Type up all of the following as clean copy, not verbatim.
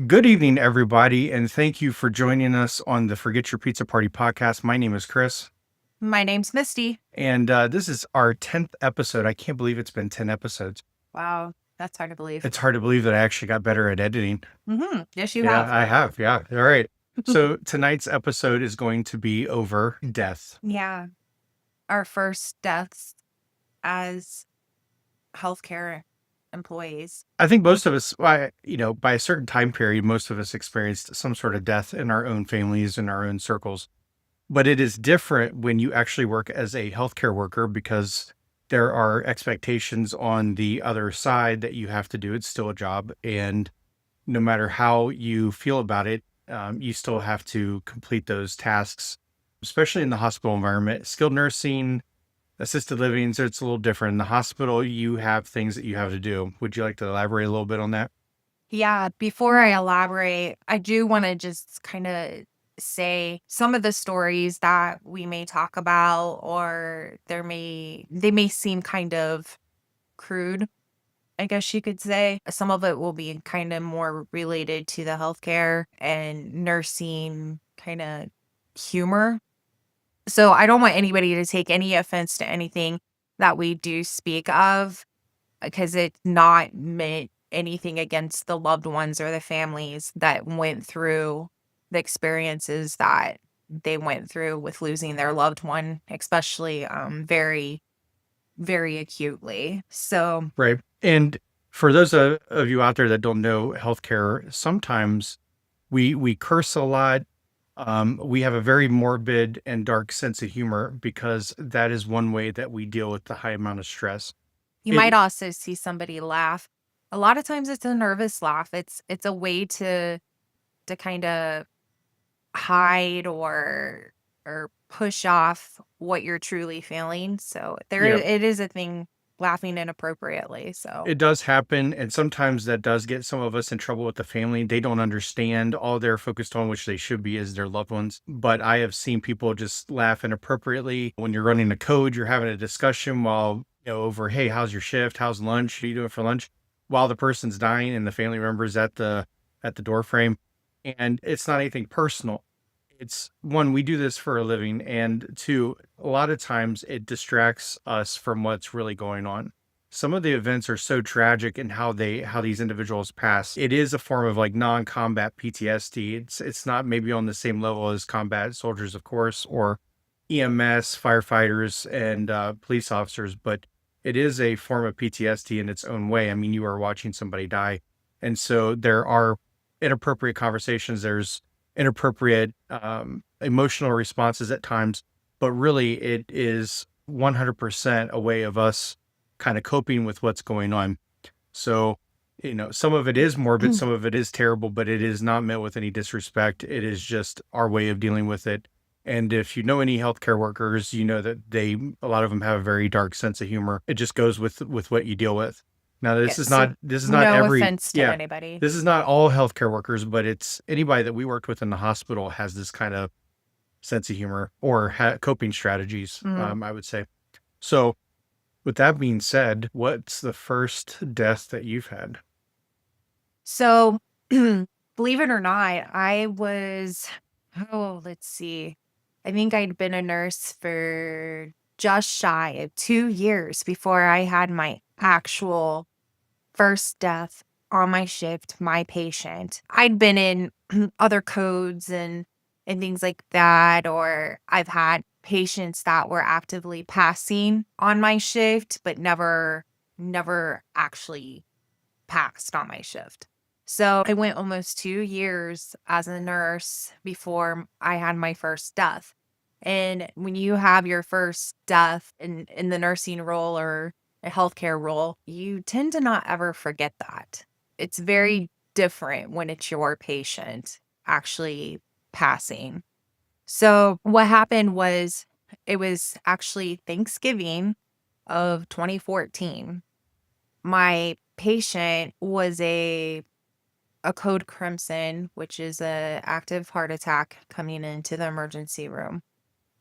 Good evening, everybody, and thank you for joining us on the Forget Your Pizza Party podcast. My name is Chris, My name's Misty. and this is our 10th episode. I can't believe it's been 10 episodes. Wow, that's hard to believe. It's hard to believe that I actually got better at editing. Yes, you Yeah, have. I have. Yeah. All right. So tonight's episode is going to be over death. Yeah, our first deaths as healthcare employees. I think most of us, by a certain time period, most of us experienced some sort of death in our own families, in our own circles. But it is different when you actually work as a healthcare worker because there are expectations on the other side that you have to do. It's still a job. And no matter how you feel about it, you still have to complete those tasks, especially in the hospital environment. Skilled nursing, assisted living, so it's a little different. In the hospital, you have things that you have to do. Would you like to elaborate a little bit on that? Yeah, before I elaborate, I do want to just kind of say some of the stories that we may talk about or they may seem kind of crude, I guess you could say. Some of it will be kind of more related to the healthcare and nursing kind of humor. So I don't want anybody to take any offense to anything that we do speak of because it's not meant anything against the loved ones or the families that went through the experiences that they went through with losing their loved one, especially very, very acutely. So, Right. And for those of you out there that don't know healthcare, sometimes we curse a lot. We have a very morbid and dark sense of humor because that is one way that we deal with the high amount of stress. you might It also see somebody laugh. A lot of times it's a nervous laugh. It's a way to kind of hide or push off what you're truly feeling. So yeah, it is a thing laughing inappropriately. So it does happen, and sometimes that does get some of us in trouble with the family. They don't understand. All they're focused on, which they should be, is their loved ones. But I have seen people just laugh inappropriately when you're running a code. You're having a discussion while over, hey, how's your shift? How's lunch? What are you doing for lunch? While the person's dying and the family member's at the door frame, and it's not anything personal. It's one, we do this for a living, and two, a lot of times it distracts us from what's really going on. Some of the events are so tragic in how these individuals pass. It is a form of like non-combat PTSD. It's not maybe on the same level as combat soldiers, of course, or EMS, firefighters, and police officers, but it is a form of PTSD in its own way. I mean, you are watching somebody die, and so there are inappropriate conversations. There's inappropriate emotional responses at times, but really it is 100% a way of us kind of coping with what's going on. So, some of it is morbid, some of it is terrible, but it is not meant with any disrespect. It is just our way of dealing with it. And if you know any healthcare workers, you know that a lot of them have a very dark sense of humor. It just goes with what you deal with. Now, yes, this is not no every, offense to yeah, anybody. this is not all healthcare workers, but it's anybody that we worked with in the hospital has this kind of sense of humor or coping strategies, Mhm. I would say. So, with that being said, what's the first death that you've had? So believe it or not, let's see. I think I'd been a nurse for just shy of 2 years before I had my actual first death on my shift, my patient. I'd been in other codes and things like that, or I've had patients that were actively passing on my shift, but never actually passed on my shift. So I went almost 2 years as a nurse before I had my first death. And when you have your first death in the nursing role or a healthcare role, you tend to not ever forget that. It's very different when it's your patient actually passing. So what happened was it was actually Thanksgiving of 2014. My patient was a code crimson, which is a active heart attack coming into the emergency room.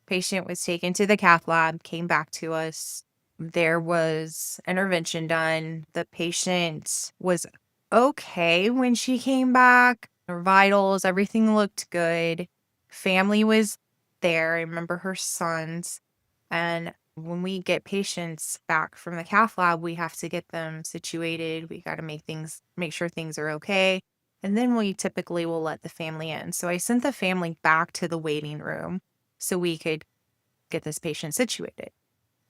Patient was taken to the cath lab, came back to us. There was intervention done. The patient was okay when she came back. Her vitals, everything looked good. Family was there. I remember her sons. And when we get patients back from the cath lab, we have to get them situated. We got to make sure things are okay. And then we typically will let the family in. So I sent the family back to the waiting room so we could get this patient situated.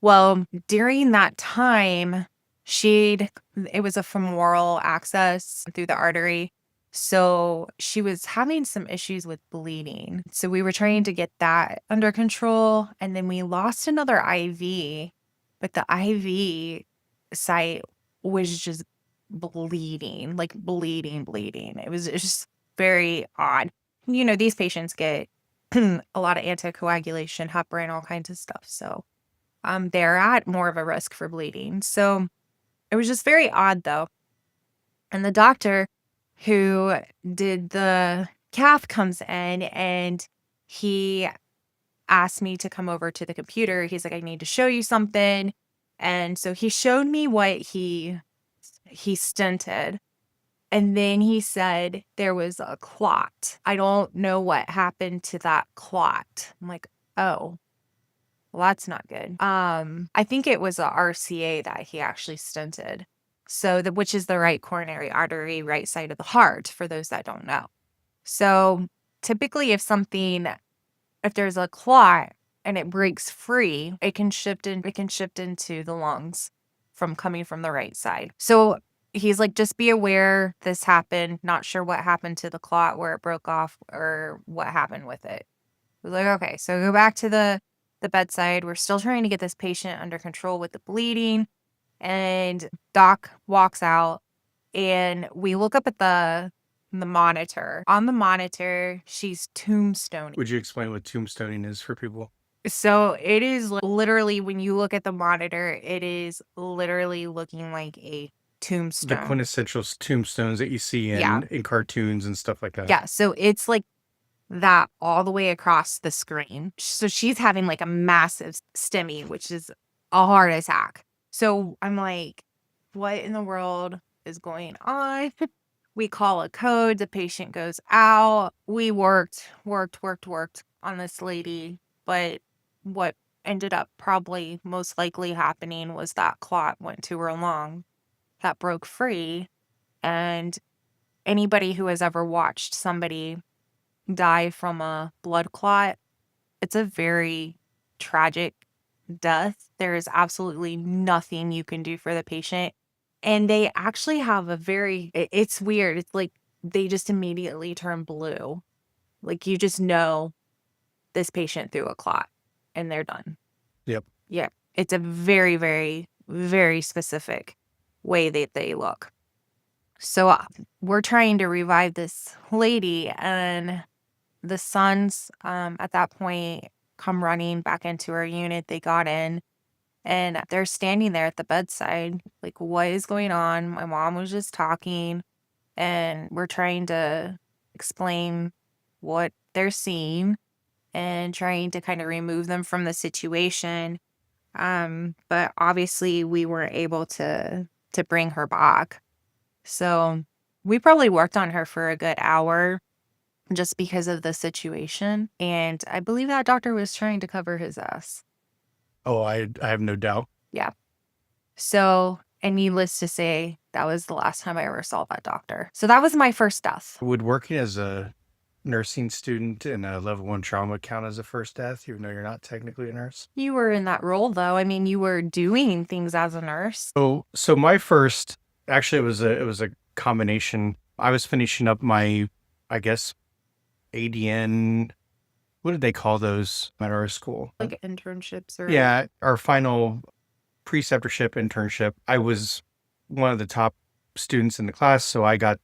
Well, during that time, it was a femoral access through the artery. So she was having some issues with bleeding. So we were trying to get that under control. And then we lost another IV, but the IV site was just bleeding, like bleeding. It was just very odd. These patients get a lot of anticoagulation, heparin, all kinds of stuff. So they're at more of a risk for bleeding. So it was just very odd though. And the doctor who did the cath comes in and he asked me to come over to the computer. He's like, I need to show you something. And so he showed me what he stented. And then he said there was a clot. I don't know what happened to that clot. I'm like, oh, well, that's not good. I think it was a RCA that he actually stented. So which is the right coronary artery, right side of the heart, for those that don't know. So typically if there's a clot and it breaks free, it can shift into the lungs from coming from the right side. So he's like, just be aware this happened. Not sure what happened to the clot, where it broke off or what happened with it. We're like, okay, so go back to the bedside. We're still trying to get this patient under control with the bleeding. And doc walks out and we look up at the monitor. On the monitor, she's tombstoning. Would you explain what tombstoning is for people? So it is literally, when you look at the monitor, it is literally looking like a The tombstone. quintessential tombstones that you see Yeah. in cartoons and stuff like that. Yeah. So it's like that all the way across the screen. So she's having like a massive STEMI, which is a heart attack. So I'm like, what in the world is going on? We call a code. The patient goes out. We worked on this lady. But what ended up probably most likely happening was that clot went to her lung that broke free. And anybody who has ever watched somebody die from a blood clot, it's a very tragic death. There is absolutely nothing you can do for the patient. And they actually have it's weird. It's like they just immediately turn blue. Like you just know this patient threw a clot and they're done. Yep. Yeah. It's a very, very, very specific way that they look. So we're trying to revive this lady, and the sons at that point come running back into our unit. They got in and they're standing there at the bedside like, what is going on? My mom was just talking, and we're trying to explain what they're seeing and trying to kind of remove them from the situation. But obviously we weren't able to bring her back. So we probably worked on her for a good hour just because of the situation. And I believe that doctor was trying to cover his ass. Oh, I have no doubt. Yeah. So, and needless to say, that was the last time I ever saw that doctor. So that was my first death. Would working as a nursing student in a level 1 trauma count as a first death, even though you're not technically a nurse? You were in that role though. I mean, you were doing things as a nurse. So my first, actually, it was a combination. I was finishing up my, I guess, ADN. What did they call those at our school? Like internships or Yeah, our final preceptorship internship. I was one of the top students in the class, so I got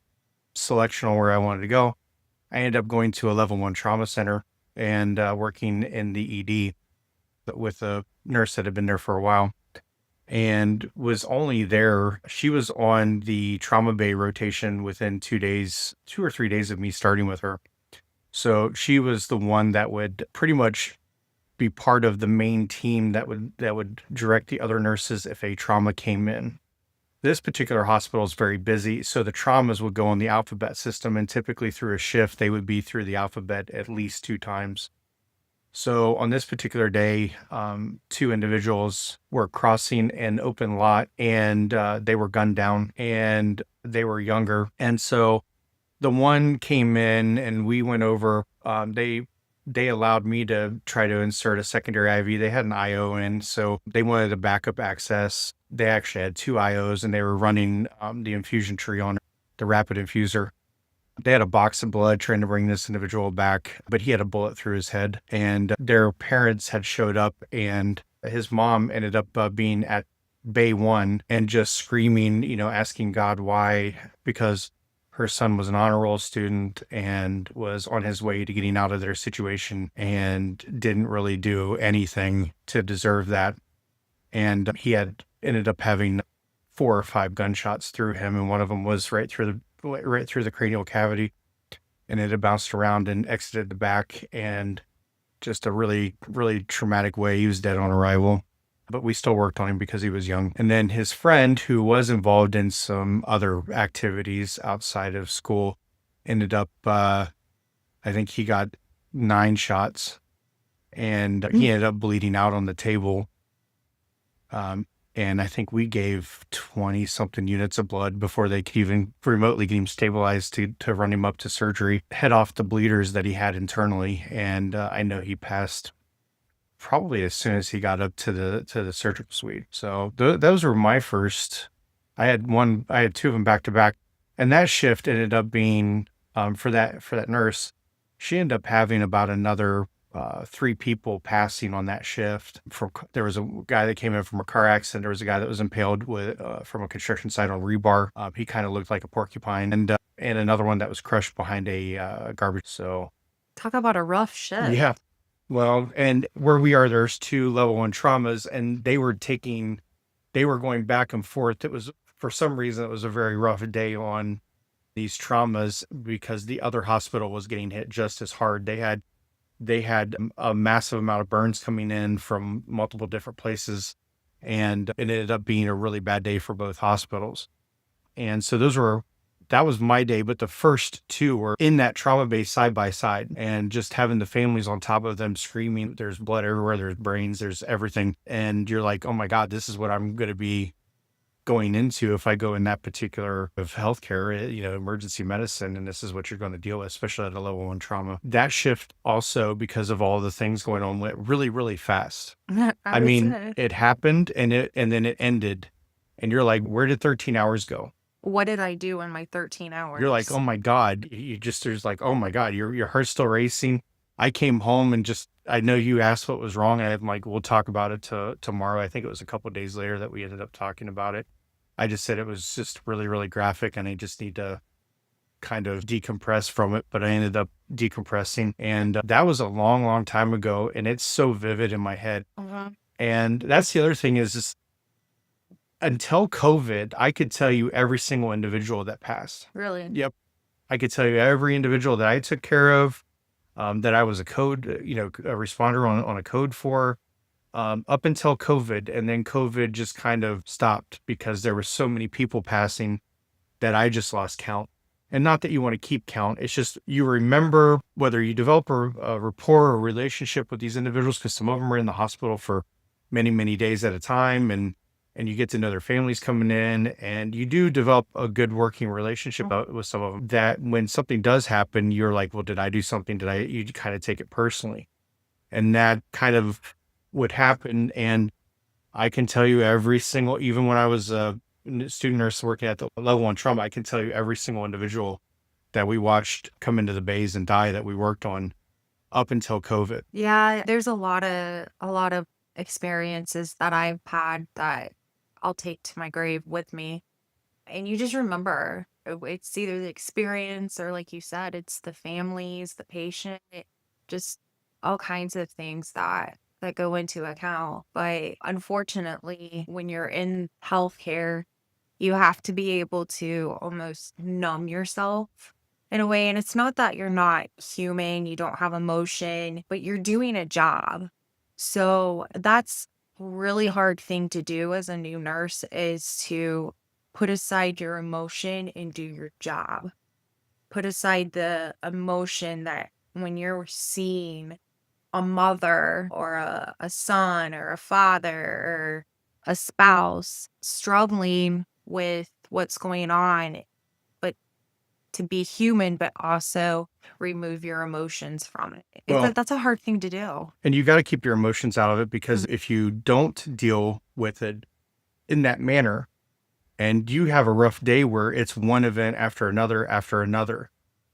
selection on where I wanted to go. I ended up going to a level 1 trauma center and working in the ED with a nurse that had been there for a while and was only there. She was on the trauma bay rotation within 2 or 3 days of me starting with her. So she was the one that would pretty much be part of the main team that would direct the other nurses if a trauma came in. This particular hospital is very busy, so the traumas would go on the alphabet system, and typically through a shift, they would be through the alphabet at least 2 times. So on this particular day, 2 individuals were crossing an open lot, and they were gunned down, and they were younger. And so the one came in, and we went over. They allowed me to try to insert a secondary IV. They had an IO in, so they wanted a backup access. They actually had 2 IOs, and they were running the infusion tree on the rapid infuser. They had a box of blood trying to bring this individual back, but he had a bullet through his head, and their parents had showed up, and his mom ended up being at bay 1 and just screaming, asking God why, because her son was an honor roll student and was on his way to getting out of their situation and didn't really do anything to deserve that. And he had ended up having 4 or 5 gunshots through him, and one of them was right through the cranial cavity, and it had bounced around and exited the back, and just a really, really traumatic way. He was dead on arrival, but we still worked on him because he was young. And then his friend, who was involved in some other activities outside of school, ended up, I think he got 9 shots, and he ended up bleeding out on the table. And I think we gave 20 something units of blood before they could even remotely get him stabilized to run him up to surgery, head off the bleeders that he had internally. And I know he passed probably as soon as he got up to the surgical suite. So those were my first. I had 2 of them back to back, and that shift ended up being for that nurse. She ended up having about another 3 people passing on that shift. There was a guy that came in from a car accident. There was a guy that was impaled from a construction site on rebar. He kind of looked like a porcupine, and another one that was crushed behind a garbage. So Talk about a rough shift. yeah, well, and where we are, there's 2 level 1 traumas, and they were going back and forth. It was, for some reason, it was a very rough day on these traumas because the other hospital was getting hit just as hard. They had a massive amount of burns coming in from multiple different places, and it ended up being a really bad day for both hospitals. And so that was my day, but the first 2 were in that trauma base side by side, and just having the families on top of them screaming, there's blood everywhere, there's brains, there's everything. And you're like, oh my God, this is what I'm going to be going into if I go in that particular of healthcare, emergency medicine, and this is what you're going to deal with, especially at a level 1 trauma. That shift also, because of all the things going on, went really, really fast. I mean, it happened and then it ended, and you're like, where did 13 hours go? What did I do in my 13 hours? You're like, oh my God. There's like, oh my God, your heart's still racing. I came home and I know you asked what was wrong. I'm like, we'll talk about it tomorrow. I think it was a couple of days later that we ended up talking about it. I just said it was just really, really graphic, and I just need to kind of decompress from it. But I ended up decompressing, and that was a long, long time ago, and it's so vivid in my head. And that's the other thing is until COVID, I could tell you every single individual that passed. Really? Yep. I could tell you every individual that I took care of, that I was a responder on a code for, up until COVID. And then COVID just kind of stopped because there were so many people passing that I just lost count. And not that you want to keep count. It's just you remember whether you develop a rapport or relationship with these individuals, because some of them are in the hospital for many, many days at a time. And you get to know their families coming in, and you do develop a good working relationship with some of them, that when something does happen, you're like, well, did I do something? You kind of take it personally. And that kind of would happen. And I can tell you every single, even when I was a student nurse working at the level 1 trauma, I can tell you every single individual that we watched come into the bays and die that we worked on up until COVID. Yeah, there's a lot of experiences that I've had that I'll take to my grave with me. And you just remember it's either the experience or, like you said, it's the families, the patient, just all kinds of things that go into account. But unfortunately, when you're in healthcare, you have to be able to almost numb yourself in a way. And it's not that you're not human, you don't have emotion, but you're doing a job. So that's a really hard thing to do as a new nurse, is to put aside your emotion and do your job. Put aside the emotion that when you're seeing a mother or a son or a father or a spouse struggling with what's going on, but to be human, but also remove your emotions from it. Well, That's a hard thing to do. and you got to keep your emotions out of it, because Mhm. if you don't deal with it in that manner and you have a rough day where it's one event after another,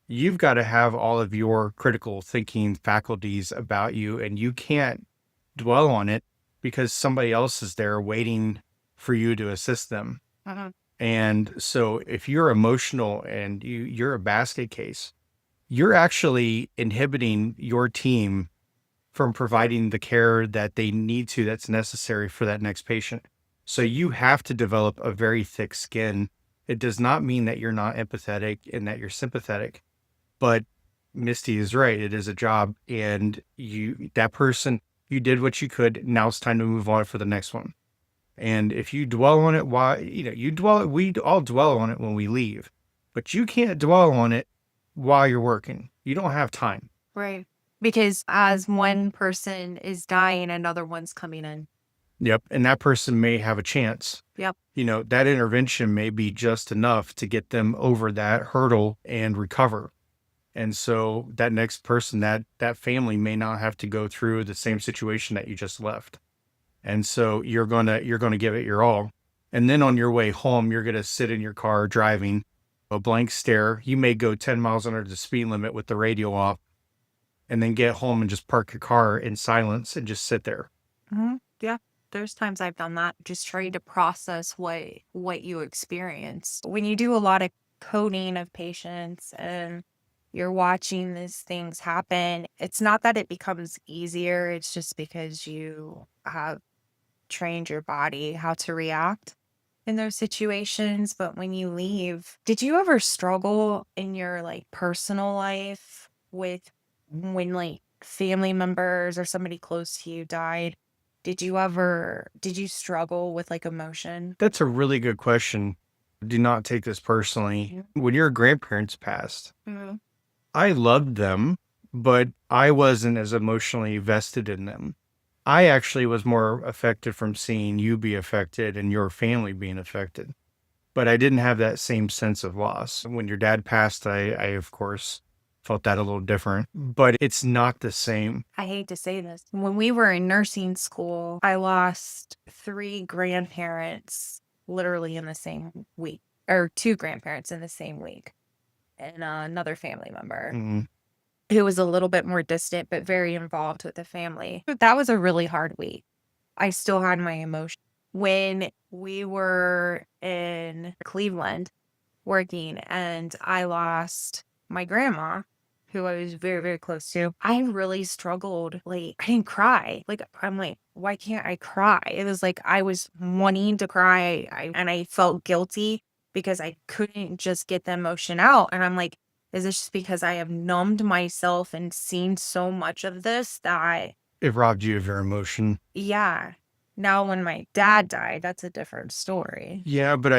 you've got to have all of your critical thinking faculties about you, and you can't dwell on it because somebody else is there waiting for you to assist them. Mhm. And so if you're emotional and you're a basket case, you're actually inhibiting your team from providing the care that they need to, that's necessary for that next patient. So you have to develop a very thick skin. It does not mean that you're not empathetic and that you're sympathetic, but Misty is right. It is a job, and that person, you did what you could. Now it's time to move on for the next one. And if you dwell on it, we all dwell on it when we leave, but you can't dwell on it while you're working. You don't have time. Right. Because as one person is dying, another one's coming in. Yep. And that person may have a chance. Yep. That intervention may be just enough to get them over that hurdle and recover. And so that next person, that family may not have to go through the same situation that you just left. And so you're gonna give it your all. And then on your way home, you're gonna sit in your car driving a blank stare. You may go 10 miles under the speed limit with the radio off, and then get home and just park your car in silence and just sit there. Yeah. There's times I've done that, just trying to process what you experience. When you do a lot of coding of patients and you're watching these things happen, it's not that it becomes easier, it's just because you have trained your body how to react in those situations. But when you leave, did you ever struggle in your like personal life with when like family members or somebody close to you died? Did you struggle with like emotion? That's a really good question. Do not take this personally. Yeah. When your grandparents passed, Mhm. I loved them, but I wasn't as emotionally vested in them. I actually was more affected from seeing you be affected and your family being affected, but I didn't have that same sense of loss. When your dad passed, I of course felt that a little different, but it's not the same. I hate to say this. When we were in nursing school, I lost three grandparents literally in the same week, or two grandparents in the same week, and another family member Mm, who was a little bit more distant, but very involved with the family. But that was a really hard week. I still had my emotion. When we were in Cleveland working and I lost my grandma, who I was very, very close to, I really struggled. Like, I didn't cry. Like, I'm like, why can't I cry? It was like I was wanting to cry. And I felt guilty because I couldn't just get the emotion out. And I'm like, is this just because I have numbed myself and seen so much of this that, it robbed you of your emotion. yeah. Now, when my dad died, that's a different story. Yeah, but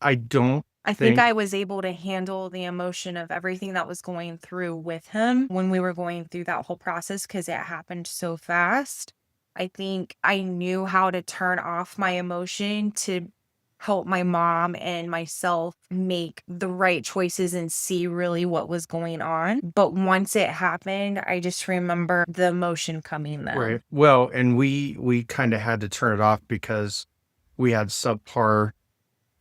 I don't I think think I was able to handle the emotion of everything that was going through with him when we were going through that whole process because it happened so fast. I think I knew how to turn off my emotion to help my mom and myself make the right choices and see really what was going on. But once it happened, I just remember the emotion coming right. then. Well, and we kind of had to turn it off because we had subpar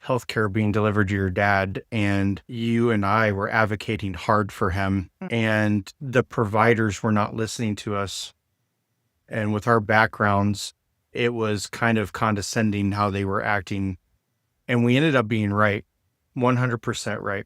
healthcare being delivered to your dad, and you and I were advocating hard for him, Mm. and the providers were not listening to us. And with our backgrounds, it was kind of condescending how they were acting. And we ended up being right, 100% right.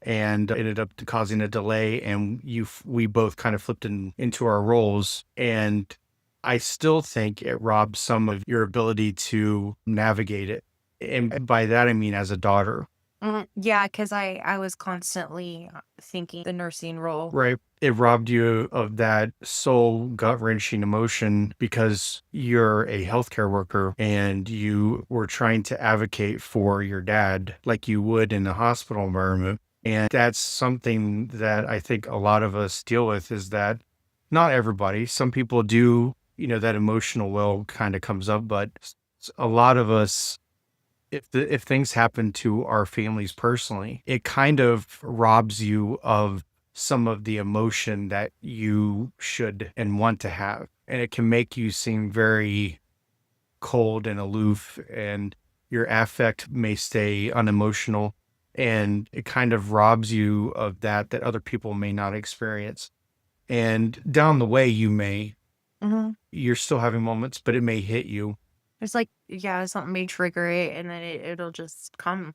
And ended up causing a delay. And we both kind of flipped into our roles. And I still think it robs some of your ability to navigate it. And by that, I mean as a daughter. Yeah, because I was constantly thinking the nursing role. Right. It robbed you of that soul gut wrenching emotion because you're a healthcare worker and you were trying to advocate for your dad like you would in a hospital environment. And that's something that I think a lot of us deal with is that not everybody, some people do, that emotional well kind of comes up, but a lot of us, if things happen to our families personally, it kind of robs you of some of the emotion that you should and want to have. And it can make you seem very cold and aloof, and your affect may stay unemotional. And it kind of robs you of that other people may not experience. And down the way, Mhm. you're still having moments, but it may hit you. It's like, yeah, something may trigger it, and then it'll just come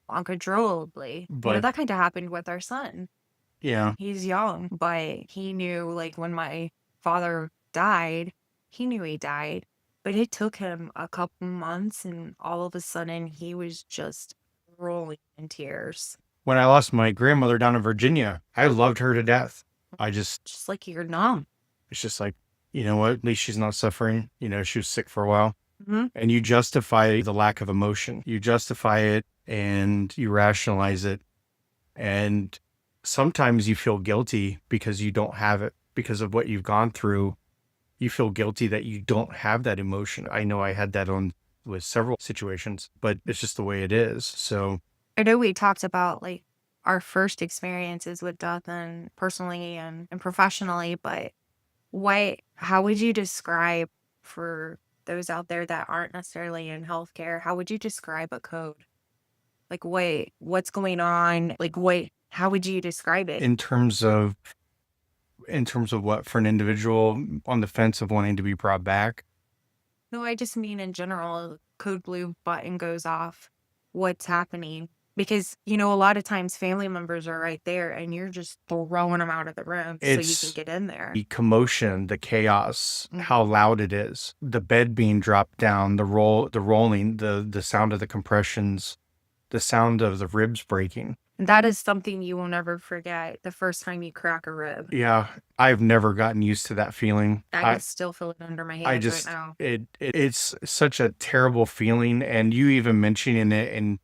uncontrollably. But That kinda happened with our son. yeah, He's young, but he knew, like, when my father died, he knew he died, but it took him a couple months, and all of a sudden, he was just rolling in tears, when I lost my grandmother down in Virginia, I loved her to death. I just just like you're numb. It's just like, you know what? At least she's not suffering. She was sick for a while. Mhm. And you justify the lack of emotion. You justify it and you rationalize it. And sometimes you feel guilty because you don't have it because of what you've gone through. You feel guilty that you don't have that emotion. I know I had that on with several situations, but it's just the way it is. So I know we talked about, like, our first experiences with death and personally and professionally, but how would you describe for those out there that aren't necessarily in healthcare, how would you describe a code? Like, what's going on? Like, how would you describe it? in terms of what for an individual on the fence of wanting to be brought back, No, I just mean in general, code blue button goes off. What's happening? Because, a lot of times family members are right there and you're just throwing them out of the room so you can it's get in there. the commotion, the chaos, Mhm. how loud it is, the bed being dropped down, the rolling, the sound of the compressions, the sound of the ribs breaking. And that is something you will never forget the first time you crack a rib. Yeah, I've never gotten used to that feeling. I can still feel it under my I hands right just now. it's such a terrible feeling, and you even mentioning it, and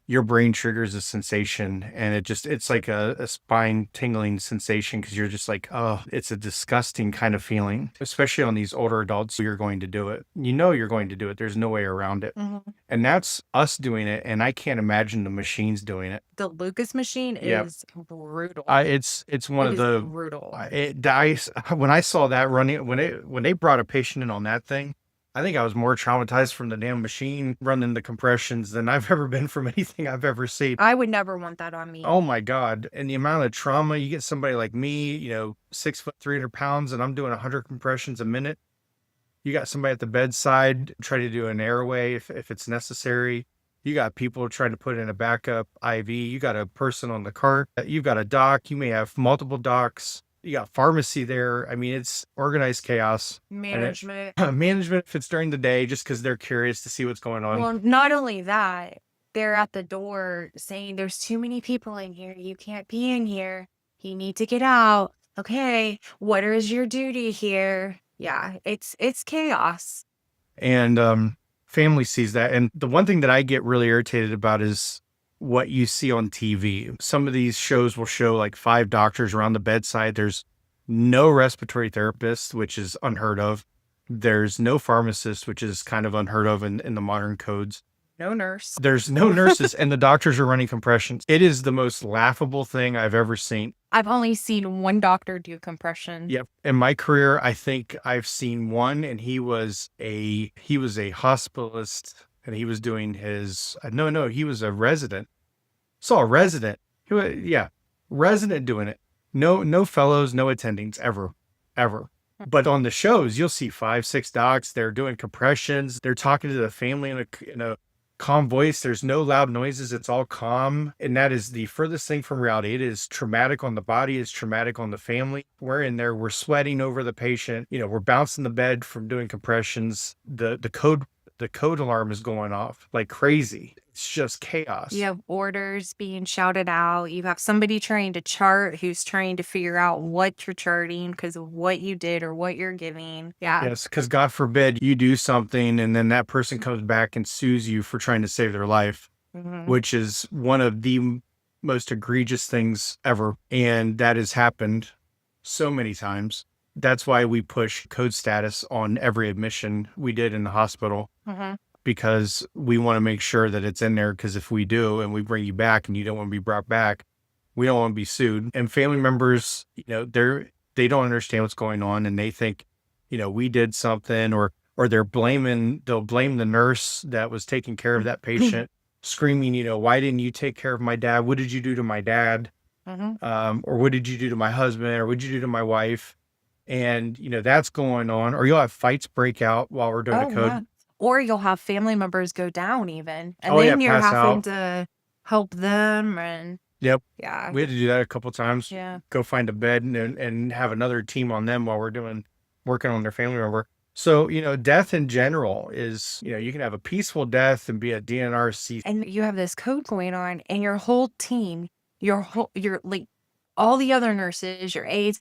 your brain triggers a sensation, and it's like a spine tingling sensation because you're just like, oh, it's a disgusting kind of feeling, especially on these older adults. You're going to do it. You're going to do it. There's no way around it. Mhm. And that's us doing it. And I can't imagine the machines doing it. The Lucas machine Yeah. is brutal. It's one It of is the, brutal. it dies when I saw that running, when they brought a patient in on that thing. I think I was more traumatized from the damn machine running the compressions than I've ever been from anything I've ever seen. I would never want that on me. Oh my God. And the amount of trauma you get somebody like me, 6 foot, 300 pounds, and I'm doing 100 compressions a minute. You got somebody at the bedside try to do an airway if it's necessary. You got people trying to put in a backup IV. You got a person on the cart. You've got a doc. You may have multiple docs. You got pharmacy there. I mean, it's organized chaos. And Management. management if it's during the day just because they're curious to see what's going on. Well, not only that, they're at the door saying, "There's too many people in here. You can't be in here. You need to get out. Okay, what is your duty here?" Yeah, it's chaos. And family sees that. And the one thing that I get really irritated about is what you see on TV. Some of these shows will show like 5 doctors around the bedside. There's no respiratory therapist, which is unheard of. There's no pharmacist, which is kind of unheard of in the modern codes. No nurse. There's no nurses, and the doctors are running compressions. It is the most laughable thing I've ever seen. I've only seen one doctor do compression. Yep. In my career, I think I've seen one, and he was a hospitalist, and he was doing his no, he was a resident. Saw a resident. Yeah, resident doing it. No fellows, no attendings ever, ever. But on the shows, you'll see 5, 6 docs. They're doing compressions. They're talking to the family in a calm voice. There's no loud noises. It's all calm. And that is the furthest thing from reality. It is traumatic on the body. It's traumatic on the family. We're in there. We're sweating over the patient. We're bouncing the bed from doing compressions. The the code alarm is going off like crazy. It's just You chaos. have orders being shouted out. You have somebody trying to chart who's trying to figure out what you're charting because of what you did or what you're giving. Yeah. Yes, because God forbid you do something and then that person comes back and sues you for trying to save their life, Mhm. which is one of the most egregious things ever. And that has happened so many times. That's why we push code status on every admission we did in the hospital, Mhm. because we want to make sure that it's in there. Because if we do and we bring you back and you don't want to be brought back, we don't want to be sued. And family members, they don't understand what's going on, and they think, we did something, or they'll blame the nurse that was taking care of that patient, screaming, why didn't you take care of my dad? What did you do to my dad? Mhm. Or what did you do to my husband? Or what did you do to my wife? And that's going on. Or you'll have fights break out while we're doing a Oh, yeah. code. Or you'll have family members go down even, and Oh yeah, then you're pass having out. to help them and Yep. yeah. We had to do that a couple times. Yeah. Go find a bed and have another team on them while we're working on their family member. So, death in general is, you can have a peaceful death and be a DNRC. And you have this code going on and your whole team, your like all the other nurses, your aides,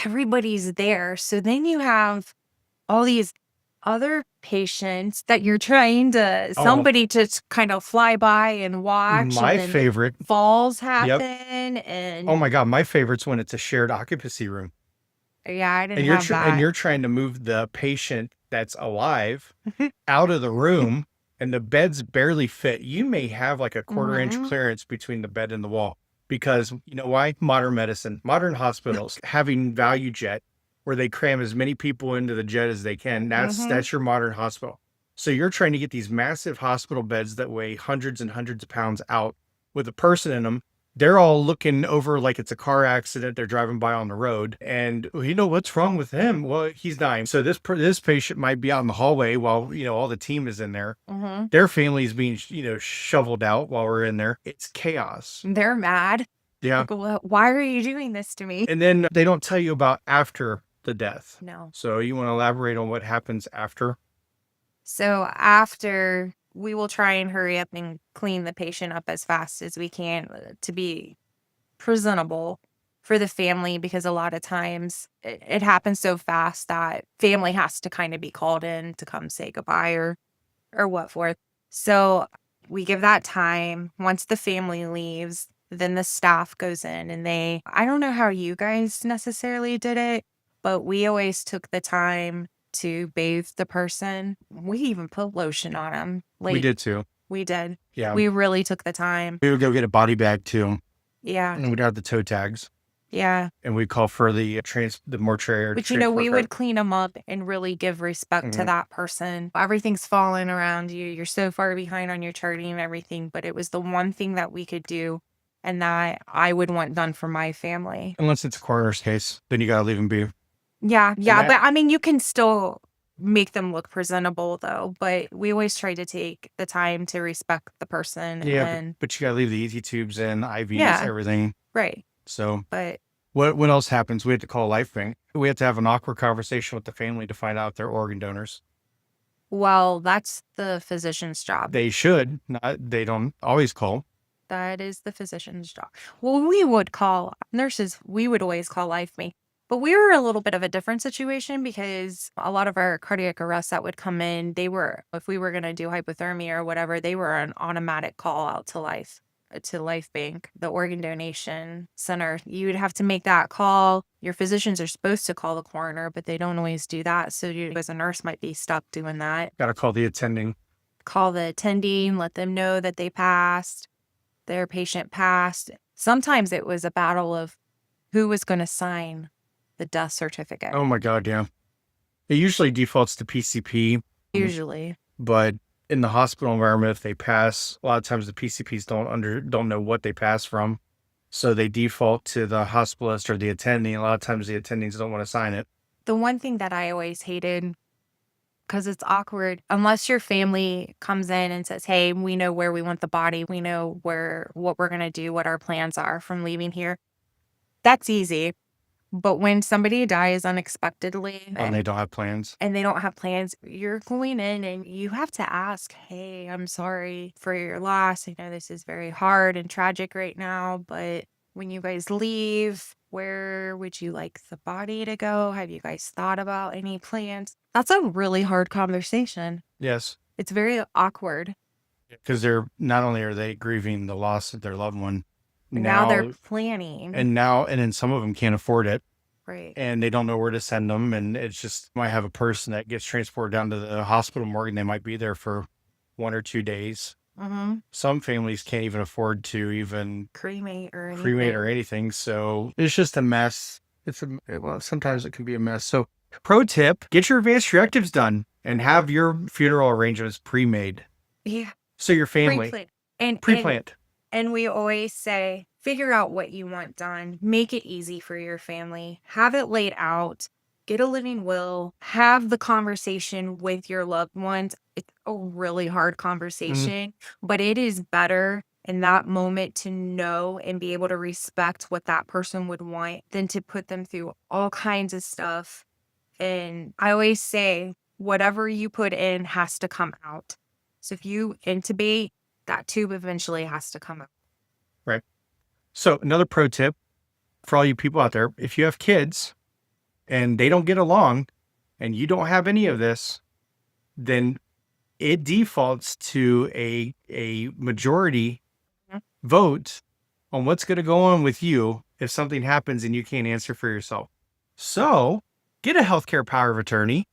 everybody's there. So then you have all these other patients that you're trying to Oh, somebody to kind of fly by and watch, and my then the favorite. falls Yep. happen Oh and my God. My favorite's when it's a shared occupancy room yeah, I didn't and have that. you're trying to move the patient that's alive out of the room and the beds barely fit. You may have like a quarter-inch Mhm. clearance between the bed and the wall because you know why? Modern medicine, modern hospitals having value jet where they cram as many people into the jet as they can. Mhm. That's your modern hospital. So you're trying to get these massive hospital beds that weigh hundreds and hundreds of pounds out with a person in them. They're all looking over like it's a car accident. They're driving by on the road, and what's wrong with him? Well, he's dying. So this patient might be out in the hallway while all the team is in there. Mhm. Their family is being shoveled out while we're in there. It's chaos. They're mad. Yeah, Like, why are you doing this to me?" and then they don't tell you about after the death. No. So you want to elaborate on what happens after? So after we will try and hurry up and clean the patient up as fast as we can to be presentable for the family because a lot of times it happens so fast that family has to kind of be called in to come say goodbye or what forth. So we give that time. Once the family leaves, then the staff goes in and I don't know how you guys necessarily did it, but we always took the time to bathe the person. We even put lotion on them. We Like did too. we did. Yeah, We really took the time. we would go get a body bag too, Yeah. and we'd have the toe tags, Yeah. and we call for the mortuary or But, transport we cart. would clean them up and really give respect to Mhm. that person. Everything's falling around you. You're so far behind on your charting and everything, but it was the one thing that we could do and that I would want done for my family. Unless it's a coroner's case, then you gotta leave them be. Yeah, And yeah, that but I mean, you can still make them look presentable though, but we always try to take the time to respect the person Yeah, and but you gotta leave the easy tubes in, IVs, yeah, everything. right. So But what else happens? We have to call Life Bank. We have to have an awkward conversation with the family to find out if they're organ donors. well, that's the physician's job. They should, not they don't always call. That is the physician's job. Well, we would call nurses, we would always call Life Me. But we were a little bit of a different situation because a lot of our cardiac arrests that would come in, if we were going to do hypothermia or whatever, they were an automatic call out to Life Bank, the organ donation center. You would have to make that call. Your physicians are supposed to call the coroner, but they don't always do that. So you, as a nurse, might be stuck doing that. Gotta call the attending. Call the attending, let them know that their patient passed. Sometimes it was a battle of who was going to sign the death certificate, Oh my God, yeah. It usually defaults to PCP, usually. but in the hospital environment, if they pass, a lot of times the PCPs don't know what they pass from. So they default to the hospitalist or the attending. A lot of times the attendings don't want to sign it. The one thing that I always hated, because it's awkward, unless your family comes in and says, hey, we know where we want the body, we know what we're going to do, what our plans are from leaving here. That's easy. But when somebody dies unexpectedly And they don't have plans. and they don't have plans, you're going in and you have to ask, hey, I'm sorry for your loss. I know this is very hard and tragic right now, but when you guys leave, where would you like the body to go? Have you guys thought about any plans? That's a really hard conversation. Yes. It's very awkward. Because they're not only are they grieving the loss of their loved one And now they're now, planning. and then some of them can't afford it Right. and they don't know where to send them. And it's just, might have a person that gets transported down to the hospital morgue and they might be there for 1 or 2 days. Mm-hmm. Some families can't even afford to even Cremate or cremate or anything. So it's just a mess. Well, sometimes it can be a mess. So pro tip, get your advanced directives done and have your funeral arrangements pre-made. Yeah. So your family Pre-planned. pre-planned. And we always say, figure out what you want done. Make it easy for your family. Have it laid out. Get a living will. Have the conversation with your loved ones. It's a really hard conversation, but it is better in that moment to know and be able to respect what that person would want than to put them through all kinds of stuff. And I always say, whatever you put in has to come out. So if you intubate, that tube eventually has to come out. Right. So another pro tip for all you people out there, if you have kids and they don't get along and you don't have any of this, then it defaults to a majority vote on what's going to go on with you if something happens and you can't answer for yourself. So get a healthcare power of attorney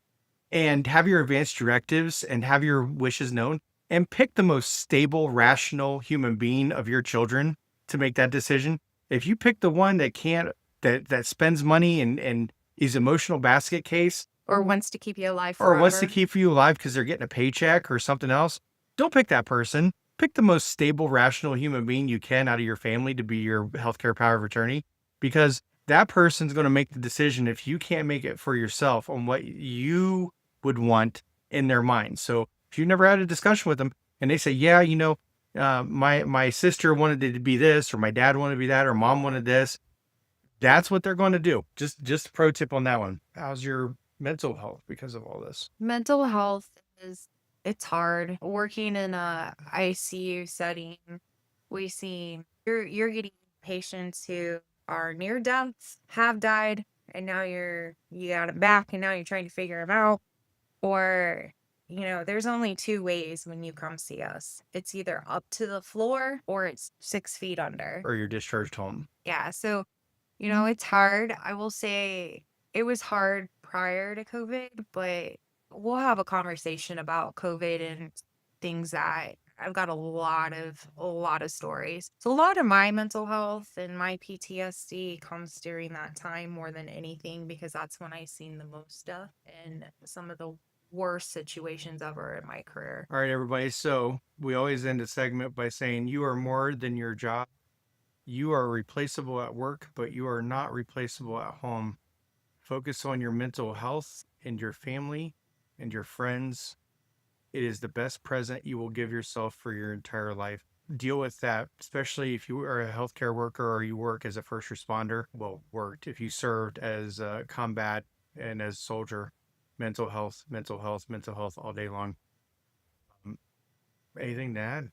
and have your advanced directives and have your wishes known and pick the most stable, rational human being of your children to make that decision. If you pick the one that can't, that spends money and is emotional basket case, Or wants to keep you alive forever. or wants to keep you alive because they're getting a paycheck or something else, don't pick that person. Pick the most stable, rational human being you can out of your family to be your healthcare power of attorney, because that person's going to make the decision if you can't make it for yourself on what you would want in their mind. So if you've never had a discussion with them and they say, yeah, my sister wanted it to be this, or my dad wanted to be that, or mom wanted this, that's what they're going to do. Just a pro tip on that one. How's your mental health because of all this? Mental health it's hard. Working in a ICU setting, we see you're getting patients who are near death, have died, and now you got them back and now you're trying to figure them out. Or, there's only two ways when you come see us. It's either up to the floor or it's 6 feet under. Or you're discharged home. Yeah. So, it's hard. I will say it was hard prior to COVID, but we'll have a conversation about COVID and things that I've got a lot of stories. So a lot of my mental health and my PTSD comes during that time more than anything, because that's when I've seen the most stuff and some of the worst situations ever in my career. All right, everybody. So we always end a segment by saying you are more than your job. You are replaceable at work, but you are not replaceable at home. Focus on your mental health and your family and your friends. It is the best present you will give yourself for your entire life. Deal with that, especially if you are a healthcare worker or you work as a first responder. Well, worked if you served as combat and as soldier. Mental health, mental health, mental health all day long. Anything to add?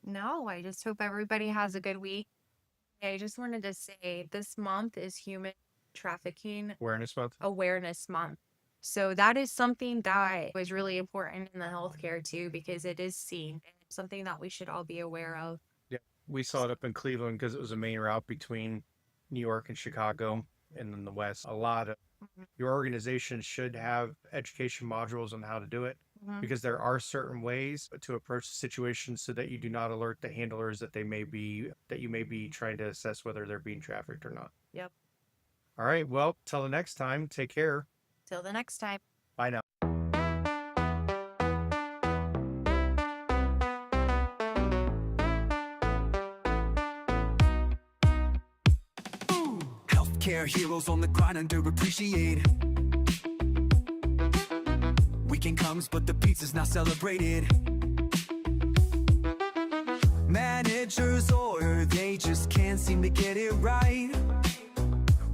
No, I just hope everybody has a good week. I just wanted to say this month is Human Trafficking Awareness Month. So that is something that was really important in the healthcare too, because it is seen. It's something that we should all be aware of. Yeah, we saw it up in Cleveland because it was a main route between New York and Chicago and then the West. A lot of your organization should have education modules on how to do it, because there are certain ways to approach the situation so that you do not alert the handlers that you may be trying to assess whether they're being trafficked or not. Yep. All right. Well, till the next time, take care. Till the next time. Bye now. Healthcare heroes on the grind, underappreciated. Weekend comes, but the pizza's not celebrated. Managers order, they just can't seem to get it right.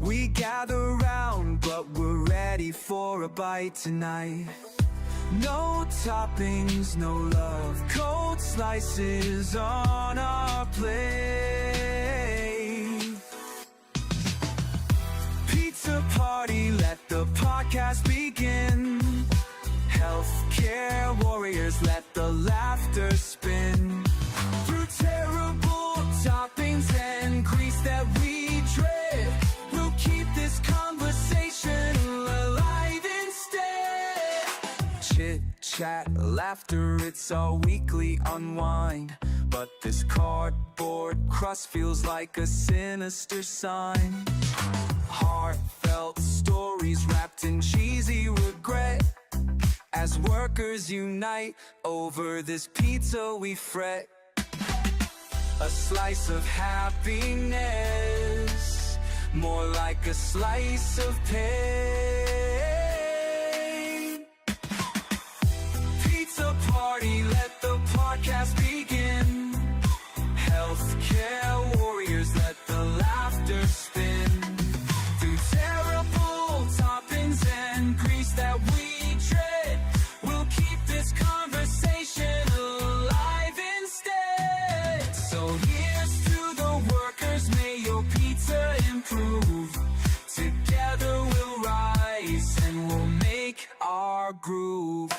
We gather round, but we're ready for a bite tonight. No toppings, no love, cold slices on our plate. Pizza party, let the podcast begin. Healthcare warriors, let the laughter spin. Through terrible toppings and grease that we dread, we'll keep this conversation alive instead. Chit chat, laughter, it's our weekly unwind. But this cardboard crust feels like a sinister sign. Heartfelt stories wrapped in cheesy regret. As workers unite over this pizza we fret. A slice of happiness, more like a slice of pain. Pizza party, let the podcast begin. Healthcare warriors, let the laughter spin. Through terrible toppings and grease that we dread, we'll keep this conversation alive instead. So here's to the workers, may your pizza improve. Together we'll rise and we'll make our groove.